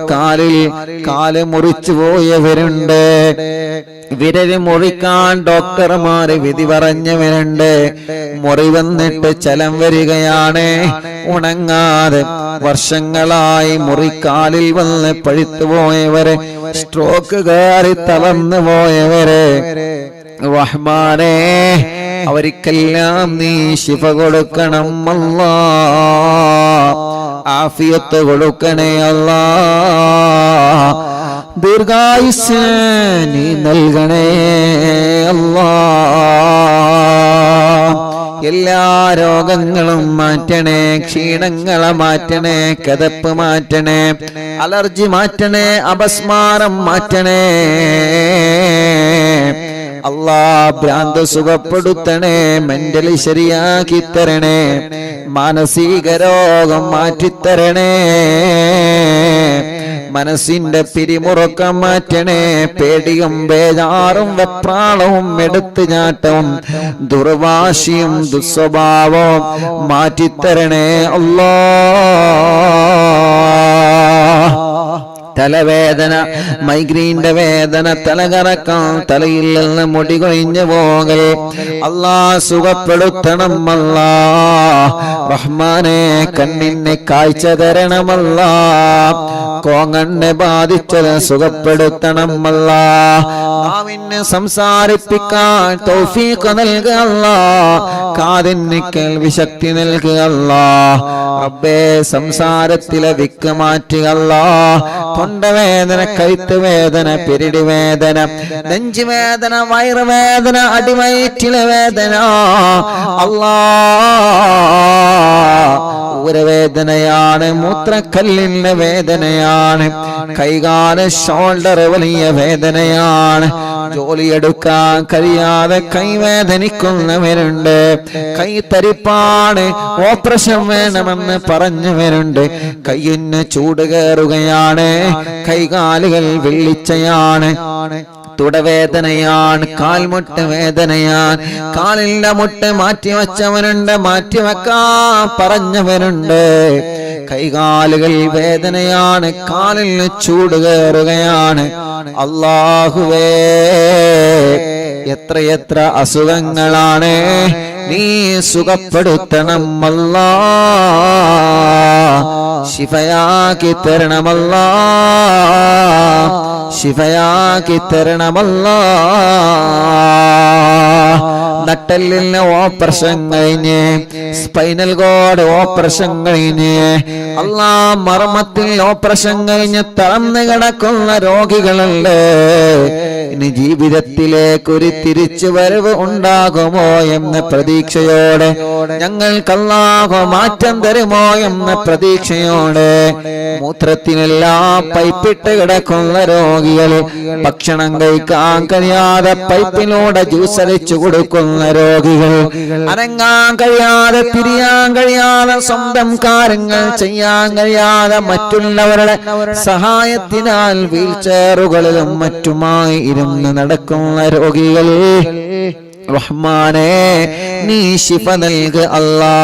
കാല് മുറിച്ചു പോയവരുണ്ട്, വിരല് മുറിക്കാൻ ഡോക്ടർമാര് വിധി പറഞ്ഞവരുണ്ട്, മുറി വന്നിട്ട് ചലം വരികയാണ്, ഉണങ്ങാതെ വർഷങ്ങളായി മുറിക്കാലിൽ വന്ന് പഴുത്തു പോയവരെ, സ്ട്രോക്ക് കയറി തളർന്നു പോയവരെ, റഹ്മാനേ അവർക്കെല്ലാം നീ ശിഫ കൊടുക്കണം അല്ലാ, ആഫിയത്ത് കൊടുക്കണേ അല്ലാ, ദീർഘായുസ്സ് നീ നൽകണേ അല്ലാ. എല്ലാ രോഗങ്ങളും മാറ്റണേ, ക്ഷീണങ്ങളെ മാറ്റണേ, കിതപ്പ് മാറ്റണേ, അലർജി മാറ്റണേ, അപസ്മാരം മാറ്റണേ അല്ലാ. ഭ്രാന്ത് സുഖപ്പെടുത്തണേ, മെന്റലി ശരിയാക്കി തരണേ, മാനസിക രോഗം മാറ്റിത്തരണേ, മനസ്സിന്റെ പിരിമുറുക്കം മാറ്റണേ, പേടിയും ബേജാറും വെപ്രാളവും എടുത്തുചാട്ടവും ദുർവാശിയും ദുസ്വഭാവവും മാറ്റിത്തരണേ അല്ലാ. തലവേദന, മൈഗ്രീന്റെ വേദന, തലകറക്കം, തലയിൽ നിന്ന് മുടി കൊഴിഞ്ഞു പോകൽ അല്ലാ സുഖപ്പെടുത്തണം അല്ലാ. റഹ്മാനെ കണ്ണിന് കാഴ്ച തരണമല്ലാ, കോങ്ങണ്ണെ ബാധിച്ചത് സുഖപ്പെടുത്തണം അല്ലാ. നാവിന് സംസാരിപ്പിക്കാൻ തൗഫീഖ് നൽകുക അല്ലാ, കാതിന് കേൾവി ശക്തി നൽകുക അല്ലാ. റബ്ബേ സംസാരത്തിലെ വിക്ക് മാറ്റുക അല്ലാ. തൊണ്ടവേദന, കഴുത്ത് വേദന, പിരിടി വേദന, നെഞ്ചുവേദന, വയറുവേദന, അടിവയറ്റിലെ വേദന അല്ലാ ഊരവേദനയാണ്, മൂത്രക്കല്ലിന്റെ വേദനയാണ്, കൈകാല ഷോൾഡർ വലിയ വേദനയാണ്, ജോലിയെടുക്കാൻ കഴിയാതെ കൈവേദനിക്കുന്നവരുണ്ട്, കൈ തരിപ്പാണ്, ഓപ്പറേഷൻ വേണമെന്ന് പറഞ്ഞവരുണ്ട്, കയ്യിന് ചൂട് കയറുകയാണ്, കൈകാലുകൾ വെള്ളിച്ചയാണ്, തുടവേദനയാണ്, കാൽമുട്ട് വേദനയാണ്, കാലിന്റെ മുട്ട് മാറ്റിവെച്ചവനുണ്ട്, മാറ്റിവെക്കാൻ പറഞ്ഞവരുണ്ട്, കൈകാലുകൾ വേദനയാണ്, കാലിന് ചൂട് കയറുകയാണ്. അല്ലാഹുവേ എത്രയെത്ര അസുഖങ്ങളാണ്, നീ സുഖപ്പെടുത്തണം അല്ലാ, ശിഫയാക്കി തരണമല്ലാ, ശിഫയാക്കി തരണമല്ലാ. നട്ടെല്ലിന് ഓപ്പറേഷൻ കഴിഞ്ഞ്, സ്പൈനൽ കോഡ് ഓപ്പറേഷൻ കഴിഞ്ഞ്, അല്ലാ മർമ്മത്തിൽ ഓപ്പറേഷൻ കഴിഞ്ഞ് തളർന്നു കിടക്കുന്ന രോഗികളുണ്ട്. ഇനി ജീവിതത്തിലേക്ക് ഒരു തിരിച്ചുവരവ് ഉണ്ടാകുമോ എന്ന പ്രതീക്ഷയോടെ, ഞങ്ങൾക്ക് അല്ലാഹു മാറ്റം തരുമോ എന്ന പ്രതീക്ഷയോടെ, മൂത്രത്തിനെല്ലാം പൈപ്പിട്ട് കിടക്കുന്ന രോഗികൾ, ഭക്ഷണം കഴിക്കാൻ കഴിയാതെ പൈപ്പിലൂടെ ജ്യൂസ് അടിച്ചു കൊടുക്കുന്ന രോഗികൾ, അനങ്ങാൻ കഴിയാതെ തിരിയാൻ കഴിയാതെ സ്വന്തം കാര്യങ്ങൾ ചെയ്യാൻ കഴിയാതെ മറ്റുള്ളവരുടെ സഹായത്തിനാൽ വീൽ ചെയറുകളിലും മറ്റുമായി ഇരുന്ന് നടക്കുന്ന രോഗികൾ, റഹ്മാനേ നീ ശിഫ നൽക് അല്ലാ.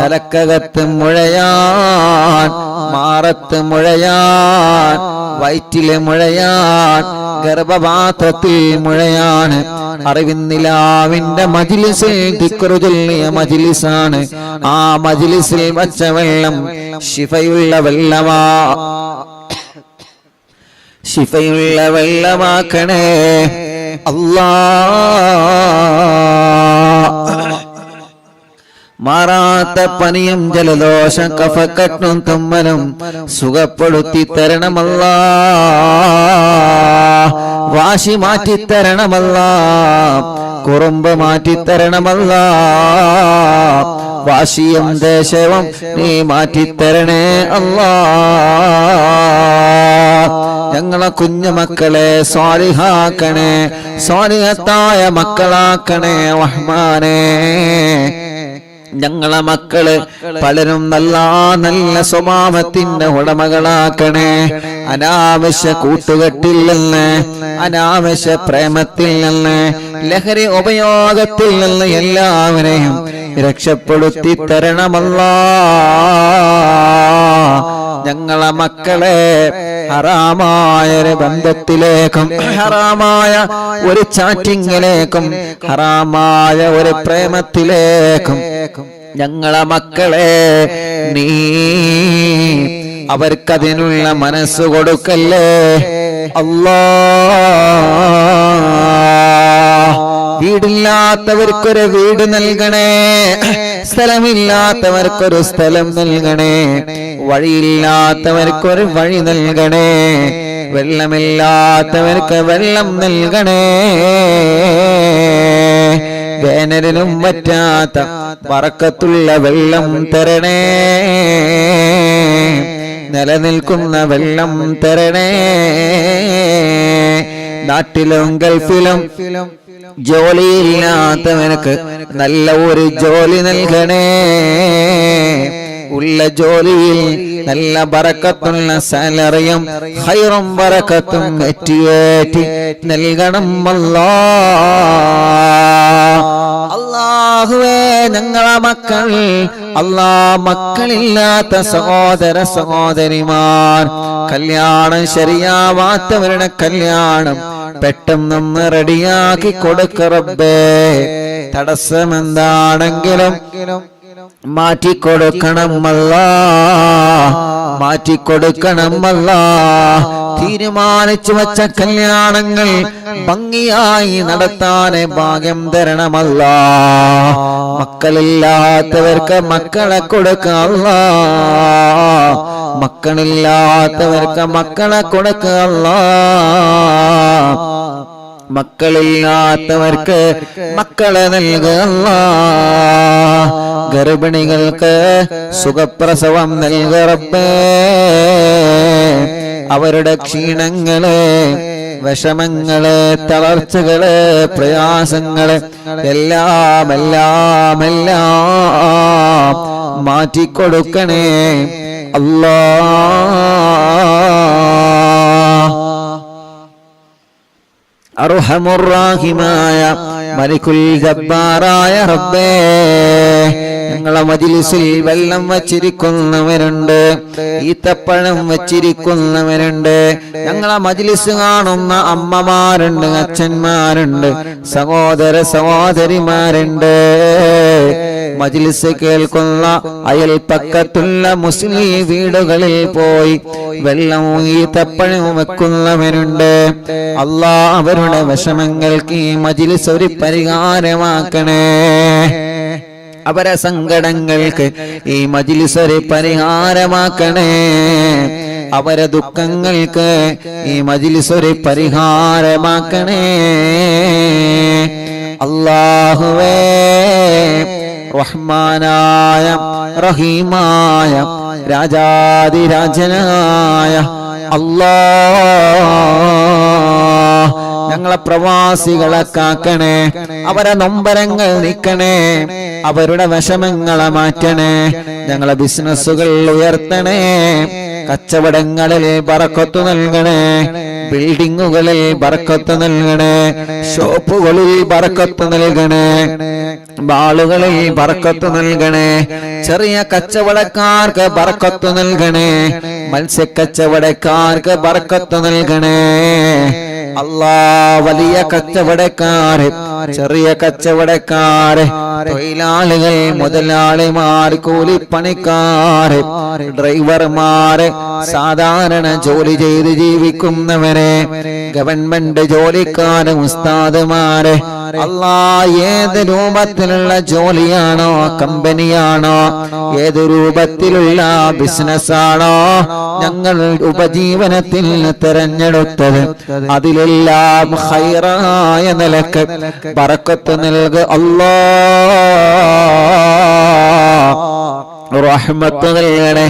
തലക്കകത്ത് മുഴയാൻ, മാറത്ത് മുഴയാൻ, വയറ്റിലെ മുഴയാൻ, ഗർഭപാത്രത്തിൽ മുഴയാണ്. അറിവിന്നിലാവിന്റെ മജ്ലിസിൽ ദിക്റ് ചൊല്ലിയ മജ്ലിസാണ്. ആ മജ്ലിസിൽ വച്ച വെള്ളം ശിഫയുള്ള വെള്ളമാ, ശിഫയുള്ള വെള്ളമാക്കണേ അല്ലാ. മാറാത്ത പനിയും ജലദോഷം കഫക്കെട്ടും തുമ്മലും സുഖപ്പെടുത്തി തരണമല്ലാ. വാശി മാറ്റിത്തരണമല്ലാ, കുറുമ്പ് മാറ്റിത്തരണമല്ലാ. വാശിയും ദേശവും നീ മാറ്റിത്തരണേ അല്ലാ. ഞങ്ങളെ കുഞ്ഞുമക്കളെ സ്വാലിഹാക്കണേ, സ്വാലിഹത്തായ മക്കളാക്കണേ റഹ്മാനേ. ഞങ്ങളെ മക്കള് പലരും നല്ല നല്ല സ്വഭാവത്തിന്റെ ഉടമകളാക്കണേ. അനാവശ്യ കൂട്ടുകെട്ടിൽ നിന്ന്, അനാവശ്യ പ്രേമത്തിൽ നിന്ന്, ലഹരി ഉപയോഗത്തിൽ നിന്ന് എല്ലാവരെയും രക്ഷപ്പെടുത്തി തരണമല്ലാ. ഞങ്ങളെ മക്കളെ ഹറാമായ ഒരു ബന്ധത്തിലേക്കും, ഹറാമായ ഒരു ചാറ്റിങ്ങിലേക്കും, ഹറാമായ ഒരു പ്രേമത്തിലേക്കും ഞങ്ങളെ മക്കളെ നീ അവർക്കതിനുള്ള മനസ്സ് കൊടുക്കല്ലേ അല്ലാ. വീടില്ലാത്തവർക്കൊരു വീട് നൽകണേ, സ്ഥലമില്ലാത്തവർക്കൊരു സ്ഥലം നൽകണേ, വഴിയില്ലാത്തവർക്കൊരു വഴി നൽകണേ, വെള്ളമില്ലാത്തവർക്ക് വെള്ളം നൽകണേ. വേനലിനും പറ്റാത്ത ബറക്കത്തുള്ള വെള്ളം തരണേ, നിലനിൽക്കുന്ന വെള്ളം തരണേ. നാട്ടിലും ഗൾഫിലും ജോലിയില്ലാത്തവനക്ക് നല്ല ഒരു ജോലി നൽകണേ. ഉള്ള ജോലിയിൽ നല്ല ബറക്കത്തുള്ള സാലറിയും ഖൈറും ബറക്കത്തും ഏറ്റി നൽകണം അല്ലാ. അല്ലാഹുവേ ഞങ്ങളെ മക്കൾ, അല്ലാ മക്കളില്ലാത്ത സഹോദര സഹോദരിമാർ, കല്യാണം ശരിയാവാത്തവരുടെ കല്യാണം പെട്ടെന്ന് റെഡിയാക്കി കൊടുക്ക റബ്ബേ. തടസ്സമെന്താണെങ്കിലും മാറ്റിക്കൊടുക്കണമല്ലാ, മാറ്റിക്കൊടുക്കണമല്ലാ. തീരുമാനിച്ചു വച്ച കല്യാണങ്ങൾ ഭംഗിയായി നടത്താൻ ഭാഗ്യം തരണമല്ലാ. മക്കളില്ലാത്തവർക്ക് മക്കളെ കൊടുക്കല്ലാ, മക്കളില്ലാത്തവർക്ക് മക്കളെ കൊടുക്കല്ലാ. മക്കളില്ലാത്തവർക്ക് മക്കളെ നൽകല്ല. ഗർഭിണികൾക്ക് സുഖപ്രസവം നൽക റബ്ബേ. അവരുടെ ക്ഷീണങ്ങള്, വിഷമങ്ങള്, തളർച്ചകള്, പ്രയാസങ്ങള് എല്ലാം എല്ലാം എല്ലാം മാറ്റിക്കൊടുക്കണേ അല്ലാ. അർഹമുർ റഹീമായ മലിക്കുൽ ജബ്ബാറായ റബ്ബേ, ഞങ്ങളെ മജ്‌ലിസിൽ വെള്ളം വച്ചിരിക്കുന്നവരുണ്ട്, ഈത്തപ്പഴം വച്ചിരിക്കുന്നവരുണ്ട്. ഞങ്ങളെ മജ്‌ലിസ് കാണുന്ന അമ്മമാരുണ്ട്, അച്ഛന്മാരുണ്ട്, സഹോദര സഹോദരിമാരുണ്ട്. മജ്‌ലിസ് കേൾക്കുന്ന അയൽപക്കത്തുള്ള മുസ്ലിം വീടുകളിൽ പോയി വെള്ളം ഈത്തപ്പഴം വെക്കുന്നവരുണ്ട്. അല്ലാഹ് അവരുടെ വിഷമങ്ങൾക്ക് ഈ മജ്‌ലിസ് ഒരു പരിഹാരമാക്കണേ. അവരെ സങ്കടങ്ങൾക്ക് ഈ മജ്‌ലിസ് ഒരു പരിഹാരമാക്കണേ. അവരെ ദുഃഖങ്ങൾക്ക് ഈ മജ്‌ലിസ് ഒരു പരിഹാരമാക്കണേ. അല്ലാഹുവേ, റഹ്മാനായ റഹീമായ രാജാധിരാജനായ അല്ലാഹ്, ഞങ്ങളെ പ്രവാസികളെ കാക്കണേ. അവരെ നൊമ്പരങ്ങൾ നീക്കണേ, അവരുടെ വിഷമങ്ങളെ മാറ്റണേ. ഞങ്ങളെ ബിസിനസ്സുകൾ ഉയർത്തണേ, കച്ചവടങ്ങളിൽ ബറക്കത്ത് നൽകണേ, ബിൽഡിങ്ങുകളിൽ ബറക്കത്ത് നൽകണേ, ഷോപ്പുകളിൽ ബറക്കത്ത് നൽകണേ, ബാളുകളിൽ ബറക്കത്ത് നൽകണേ. ചെറിയ കച്ചവടക്കാർക്ക് ബറക്കത്ത് നൽകണേ, മത്സ്യക്കച്ചവടക്കാർക്ക് ബറക്കത്ത് നൽകണേ. അല്ലാഹ്, വലിയ കച്ചവടക്കാര്, ചെറിയ കച്ചവടക്കാര്, തൊഴിലാളികൾ, മുതലാളിമാർ, കൂലിപ്പണിക്കാര്, ഡ്രൈവർമാര്, സാധാരണ ജോലി ചെയ്ത് ജീവിക്കുന്നവരെ, ഗവൺമെന്റ് ജോലിക്കാര്, ഉസ്താദുമാര്, അല്ലാഹ്, ഏത് രൂപത്തിലുള്ള ജോലിയാണോ, കമ്പനിയാണോ, ഏത് രൂപത്തിലുള്ള ബിസിനസ്സാണോ ഞങ്ങൾ ഉപജീവനത്തിൽ തെരഞ്ഞെടുത്തത്, അതിലെല്ലാം ഖൈറായ നിലക്ക് ബറക്കത്ത് നൽക അല്ലാഹ്, റഹ്മത്ത് നൽകണേ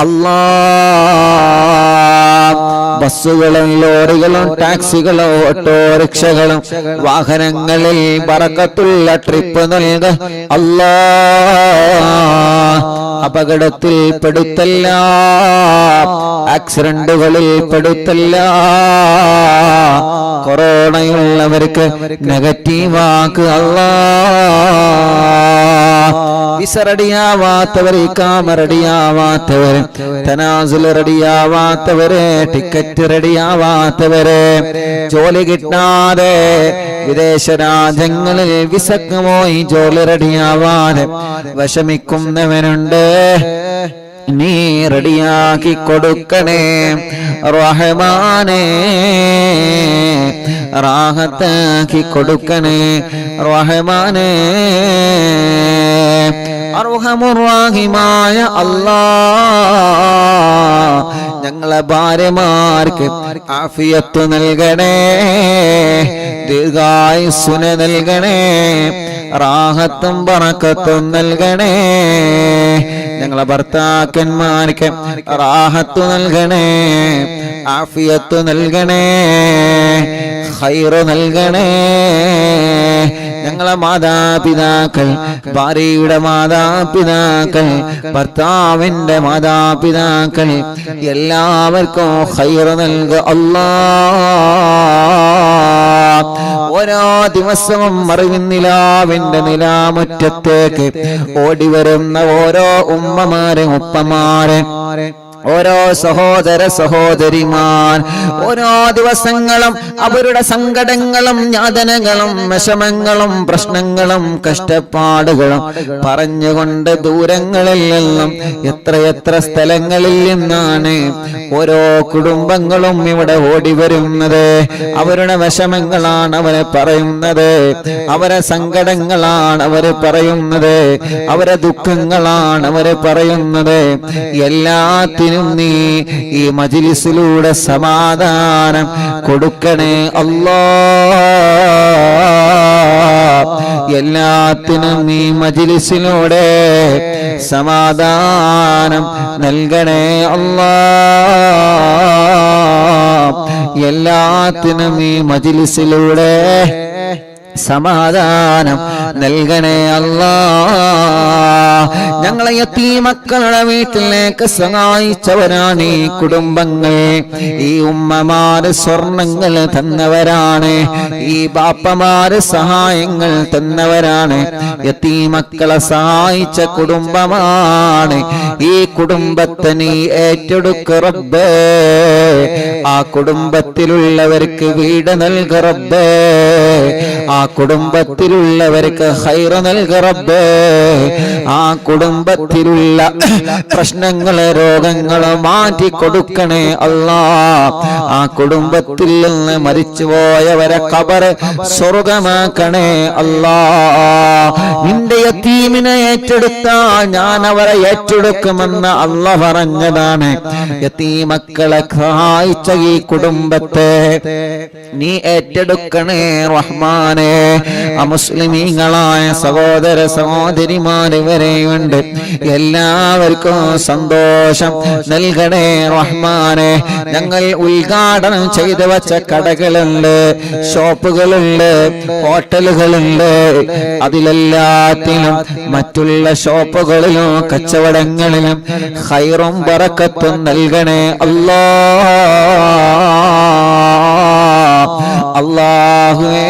അല്ലാഹ്. ബസ്സുകളും ലോറികളും ടാക്സികളും ഓട്ടോറിക്ഷകളും വാഹനങ്ങളിൽ ബറക്കത്തുള്ള ട്രിപ്പ് നൽക അല്ലാഹ്. അപകടത്തിൽ പെടുത്തല്ല, ആക്സിഡന്റുകളിൽ പെടുത്തല്ല. കൊറോണയുള്ളവർക്ക് നെഗറ്റീവാക്ക് അല്ലാഹ്. വിസ റെഡിയാവാത്തവര്, ഇഖാമ റെഡിയാവാത്തവര്, തനാസുൽ റെഡിയാവാത്തവര്, ടിക്കറ്റ് റെഡിയാവാത്തവര്, ജോലി കിട്ടാതെ വിദേശ രാജ്യങ്ങളിൽ വിസക്ക് പോയി ജോലി റെഡിയാവാതെ വിഷമിക്കുന്നവനുണ്ട്. നീ റെഡിയാക്കി കൊടുക്കണേ റഹ്മാനേ, റാഹത്താക്കി കൊടുക്കണേ റഹ്മാനേ. അർഹമുർറാഹിമായ അല്ലാഹ്, ഞങ്ങളെ ഭാര്യമാർക്ക് ആഫിയത്ത് നൽകണേ, ദീർഘായുസ്സുന നൽകണേ, റാഹത്തും ബറക്കത്തും നൽകണേ. ഞങ്ങളെ ഭർത്താക്കന്മാർക്ക് റാഹത്ത് നൽകണേ, ആഫിയത്ത് നൽകണേ, ഖൈറ് നൽകണേ. ഞങ്ങളെ മാതാപിതാക്കൾ, ഭാര്യയുടെ മാതാപിതാക്കൾ, ഭർത്താവിന്റെ മാതാപിതാക്കൾ, എല്ലാവർക്കും ഖൈറ് നൽക അല്ലാഹ്. ഓരോ ദിവസവും അറിവിൻ നിലാവിന്റെ നിലാമുറ്റത്തേക്ക് ഓടി വരുന്ന ഓരോ ഉമ്മമാരെ, ഉപ്പമാരെ, ഓരോ സഹോദര സഹോദരിമാർ, ഓരോ ദിവസങ്ങളും അവരുടെ സങ്കടങ്ങളും യാതനകളും വിഷമങ്ങളും പ്രശ്നങ്ങളും കഷ്ടപ്പാടുകളും പറഞ്ഞുകൊണ്ട് ദൂരങ്ങളിൽ നിന്നും എത്രയെത്ര സ്ഥലങ്ങളിൽ നിന്നാണ് ഓരോ കുടുംബങ്ങളും ഇവിടെ ഓടി വരുന്നത്. അവരുടെ വിഷമങ്ങളാണ് അവരെ പറയുന്നത്, അവരെ സങ്കടങ്ങളാണ് അവര് പറയുന്നത്, അവരെ ദുഃഖങ്ങളാണ് അവര് പറയുന്നത്. എല്ലാത്തിനും നീ ഈ മജ്‌ലിസിലൂടെ സമാധാനം കൊടുക്കണേ അല്ലാഹ്. എല്ലാത്തിനും നീ മജ്‌ലിസിലൂടെ സമാധാനം നൽകണേ അല്ലാഹ്. എല്ലാത്തിനും ഈ മജ്‌ലിസിലൂടെ സമാധാനം നൽകണേ അല്ലാ. ഞങ്ങളെ യതീമക്കളുടെ വീട്ടിലേക്ക് സഹായിച്ചവരാണ് ഈ കുടുംബങ്ങൾ. ഈ ഉമ്മമാര് സ്വർണങ്ങൾ തന്നവരാണ്, ഈ ബാപ്പമാര് സഹായങ്ങൾ തന്നവരാണ്. യതീമക്കളെ സഹായിച്ച കുടുംബമാണ്. ഈ കുടുംബത്തെ നീ ഏറ്റെടുക്ക റബ്ബേ. ആ കുടുംബത്തിലുള്ളവർക്ക് വീട് നൽക റബ്ബേ. ആ കുടുംബത്തിലുള്ളവർക്ക് ഖൈർ നൽക റബ്ബേ. ആ കുടുംബത്തിലുള്ള പ്രശ്നങ്ങളെ രോഗങ്ങളെ മാറ്റി കൊടുക്കണേ അല്ലാ. ആ കുടുംബത്തിൽ നിന്ന് മരിച്ചുപോയവരെ ഖബർ സ്വർഗമാക്കണേ അല്ലാ. നിന്റെ യതീമിനെ ഏറ്റെടുത്താൽ ഞാൻ അവരെ ഏറ്റെടുക്കുമെന്ന് അല്ലാഹ് പറഞ്ഞതാണ്. യതീമക്കളെ സഹായിച്ച ഈ കുടുംബത്തെ നീ ഏറ്റെടുക്കണേ റഹ്മാനെ. അമുസ്ലിമീങ്ങളായ സഹോദര സഹോദരിമാര് വരെയുണ്ട്, എല്ലാവർക്കും സന്തോഷം നൽകണേ റഹ്മാനെ. ഞങ്ങൾ ഉദ്ഘാടനം ചെയ്തു വച്ച കടകളുണ്ട്, ഷോപ്പുകളുണ്ട്, ഹോട്ടലുകളുണ്ട്. അതിലെല്ലാത്തിലും മറ്റുള്ള ഷോപ്പുകളിലും കച്ചവടങ്ങളിലും ഖൈറും ബറക്കത്തും നൽകണേ അല്ലാ. അല്ലാഹുവേ,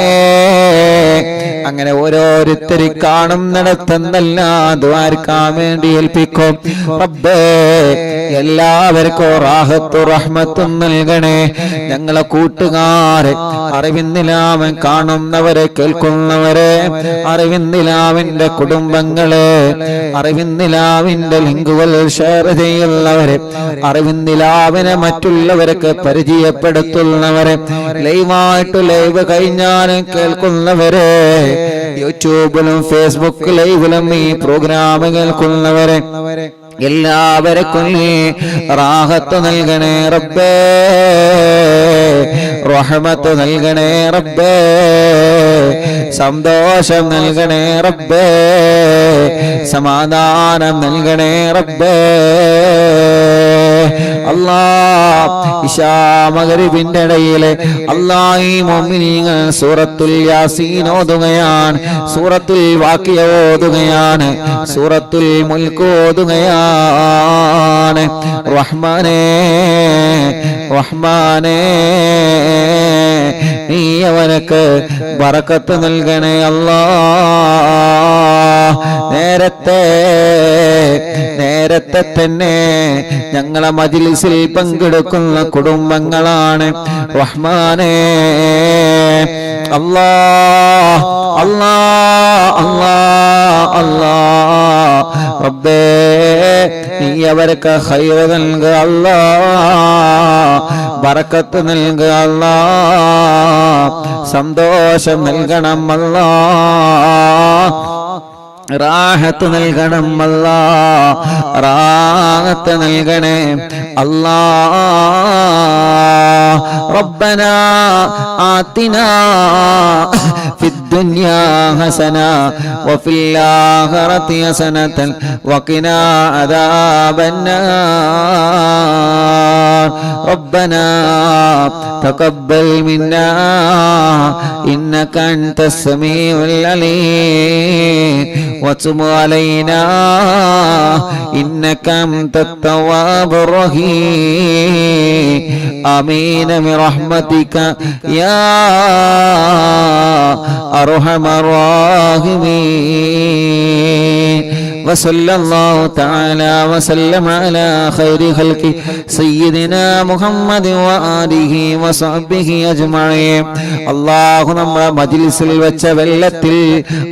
അങ്ങനെ ഓരോരുത്തർ കാണുന്നിടത്തെന്നെല്ലാം ദ്വാരക്കാൻ വേണ്ടി ഏൽപ്പിക്കും റബ്ബേ. എല്ലാവർക്കും റാഹത്തും റഹ്മത്തും നൽകണേ. ഞങ്ങളെ കൂട്ടുകാരെ, അറിവിന്ദിലാവൻ കാണുന്നവരെ കേൾക്കുന്നവരെ, അറിവിന്ദിലാവിന്റെ കുടുംബങ്ങളെ, അറിവിന്ദിലാവിന്റെ ലിങ്കുകൾ ഷെയർ ചെയ്യുന്നവരെ, അറിവിന്ദിലാവിനെ മറ്റുള്ളവർക്ക് പരിചയപ്പെടുത്തുന്നവരെ, ലൈവായിട്ട് ലൈവ് കഴിഞ്ഞാലും കേൾക്കുന്നവരെ, യൂട്യൂബിലും ഫേസ്ബുക്ക് ലൈവിലും ഈ പ്രോഗ്രാം കേൾക്കുന്നവരെ, എല്ലാവർക്കും നീ റാഹത്ത് നൽകണേ റബ്ബേ. റഹ്മത്ത് നൽകണേ റബ്ബേ. സന്തോഷം നൽകണേ റബ്ബേ. സമാധാനം നൽകണേ റബ്ബേ. അല്ലാഹ്, ഇശാ മഗ്രിബിന്റെ ഇടയിലെ അല്ലാഹ് ഈ മുഅ്മിനീങ്ങൾ സൂറത്തുൽ യാസീൻ ഓതുകയാണ്, സൂറത്തുൽ വാഖിയ ഓതുകയാണ്, സൂറത്തുൽ മുൽക്ക് ഓതുകയാണ്. റഹ്മാനേ റഹ്മാനേ, നീ അവനക്ക് ബറക്കത്ത് നൽകണേ അല്ലാഹ്. നേരത്തെ തന്നെ ഞങ്ങളെ മജ്ലിസിൽ പങ്കെടുക്കുന്ന കുടുംബങ്ങളാണ് റഹ്മാനേ. അല്ലാഹ് അല്ലാഹ് അല്ലാഹ് അല്ലാഹ് റബ്ബേ, നീ അവർക്ക് ഖൈർ നൽകുക അല്ലാഹ്, ബറക്കത്ത് നൽകുക അല്ലാഹ്, സന്തോഷം നൽകണം അല്ലാഹ്, റാഹത്ത് നൽകണം അല്ലാഹ്, റാഹത്ത് നൽകണേ അല്ലാഹ്. റബ്ബനാ ആതിനാ ഫിദ്ദുനിയാ ഹസന വഫിൽ ആഖിറതി ഹസനതൻ വഖിനാ അദാബന്നാർ. റബ്ബനാ തഖബ്ബൽ മിന്നാ ഇന്നക അൻതസ് സമീഉൽ അലീം وتب علينا إنك أنت التواب الرحيم. آمين برحمتك يا أرحم الراحمين. وصلى الله تعالى وسلم على خير خلقه سيدنا محمد وآله وصحبه أجمعين. അല്ലാഹു നമ്മുടെ മജ്ലിസിൽ വെച്ച വെള്ളത്തിൽ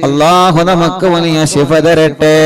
അല്ലാഹു നമുക്ക് വലിയ ശിഫ തരട്ടെ.